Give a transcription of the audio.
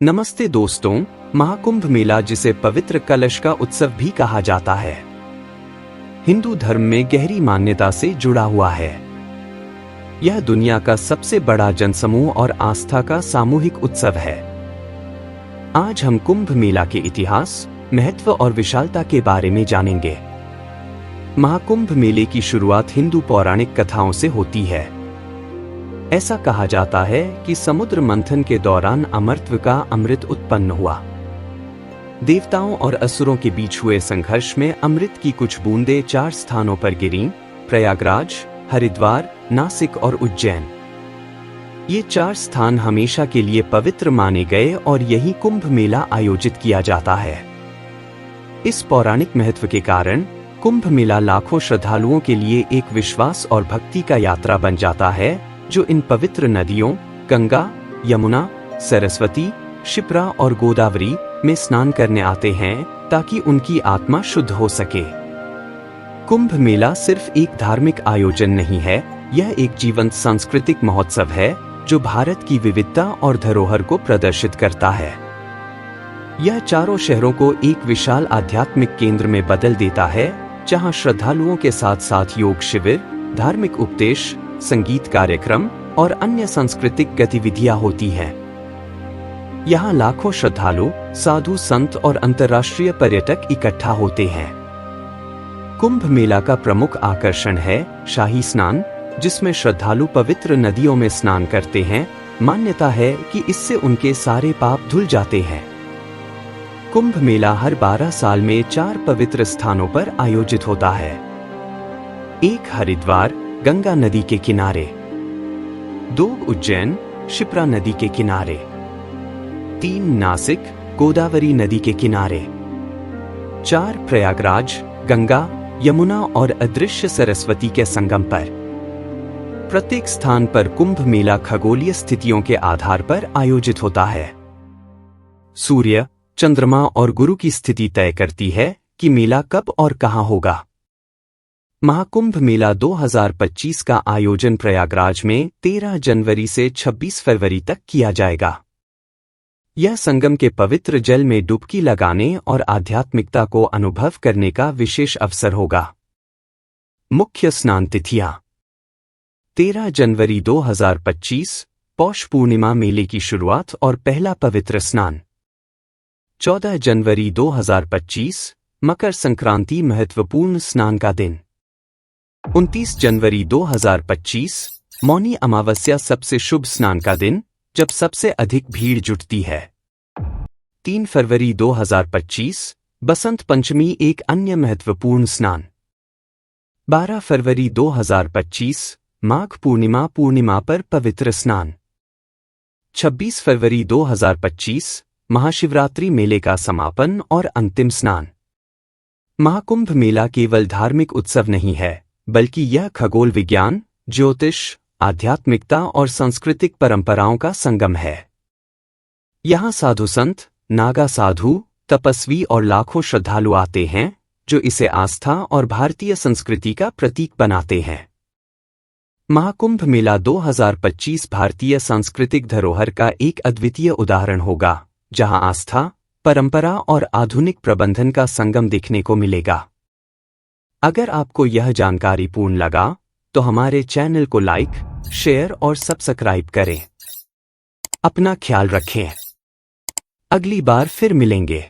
नमस्ते दोस्तों, महाकुंभ मेला जिसे पवित्र कलश का उत्सव भी कहा जाता है, हिंदू धर्म में गहरी मान्यता से जुड़ा हुआ है। यह दुनिया का सबसे बड़ा जनसमूह और आस्था का सामूहिक उत्सव है। आज हम कुंभ मेला के इतिहास, महत्व और विशालता के बारे में जानेंगे। महाकुंभ मेले की शुरुआत हिंदू पौराणिक कथाओं से होती है। ऐसा कहा जाता है कि समुद्र मंथन के दौरान अमरत्व का अमृत उत्पन्न हुआ। देवताओं और असुरों के बीच हुए संघर्ष में अमृत की कुछ बूंदें 4 स्थानों पर गिरीं: प्रयागराज, हरिद्वार, नासिक और उज्जैन। ये 4 स्थान हमेशा के लिए पवित्र माने गए और यही कुंभ मेला आयोजित किया जाता है। इस पौराणिक महत्व के कारण कुंभ मेला लाखों श्रद्धालुओं के लिए एक विश्वास और भक्ति का यात्रा बन जाता है, जो इन पवित्र नदियों गंगा, यमुना, सरस्वती, क्षिप्रा और गोदावरी में स्नान करने आते हैं ताकि उनकी आत्मा शुद्ध हो सके। कुंभ मेला सिर्फ एक धार्मिक आयोजन नहीं है, यह एक जीवंत सांस्कृतिक महोत्सव है जो भारत की विविधता और धरोहर को प्रदर्शित करता है। यह चारों शहरों को एक विशाल आध्यात्मिक केंद्र में बदल देता है, जहां श्रद्धालुओं के साथ साथ योग शिविर, धार्मिक उपदेश, संगीत कार्यक्रम और अन्य सांस्कृतिक गतिविधियां होती हैं। यहाँ लाखों श्रद्धालु, साधु संत और अंतर्राष्ट्रीय पर्यटक इकट्ठा होते हैं। कुंभ मेला का प्रमुख आकर्षण है शाही स्नान, जिसमें श्रद्धालु पवित्र नदियों में स्नान करते हैं। मान्यता है कि इससे उनके सारे पाप धुल जाते हैं। कुंभ मेला हर 12 साल में 4 पवित्र स्थानों पर आयोजित होता है। 1 हरिद्वार, गंगा नदी के किनारे। 2 उज्जैन, क्षिप्रा नदी के किनारे। 3 नासिक, गोदावरी नदी के किनारे। 4 प्रयागराज, गंगा, यमुना और अदृश्य सरस्वती के संगम पर। प्रत्येक स्थान पर कुंभ मेला खगोलीय स्थितियों के आधार पर आयोजित होता है। सूर्य, चंद्रमा और गुरु की स्थिति तय करती है कि मेला कब और कहां होगा। महाकुंभ मेला 2025 का आयोजन प्रयागराज में 13 जनवरी से 26 फरवरी तक किया जाएगा। यह संगम के पवित्र जल में डुबकी लगाने और आध्यात्मिकता को अनुभव करने का विशेष अवसर होगा। मुख्य स्नान तिथियां: 13 जनवरी 2025 पौष पूर्णिमा मेले की शुरुआत और पहला पवित्र स्नान। 14 जनवरी 2025 मकर संक्रांति महत्वपूर्ण स्नान का दिन। 29 जनवरी 2025 मौनी अमावस्या सबसे शुभ स्नान का दिन, जब सबसे अधिक भीड़ जुटती है। 3 फरवरी 2025 बसंत पंचमी एक अन्य महत्वपूर्ण स्नान। 12 फरवरी 2025 माघ पूर्णिमा पर पवित्र स्नान। 26 फरवरी 2025 महाशिवरात्रि मेले का समापन और अंतिम स्नान। महाकुंभ मेला केवल धार्मिक उत्सव नहीं है, बल्कि यह खगोल विज्ञान, ज्योतिष, आध्यात्मिकता और सांस्कृतिक परंपराओं का संगम है। यहाँ साधु संत, नागा साधु, तपस्वी और लाखों श्रद्धालु आते हैं, जो इसे आस्था और भारतीय संस्कृति का प्रतीक बनाते हैं। महाकुंभ मेला 2025 भारतीय सांस्कृतिक धरोहर का एक अद्वितीय उदाहरण होगा, जहाँ आस्था, परंपरा और आधुनिक प्रबंधन का संगम देखने को मिलेगा। अगर आपको यह जानकारी पूर्ण लगा तो हमारे चैनल को लाइक, शेयर और सब्सक्राइब करें। अपना ख्याल रखें। अगली बार फिर मिलेंगे।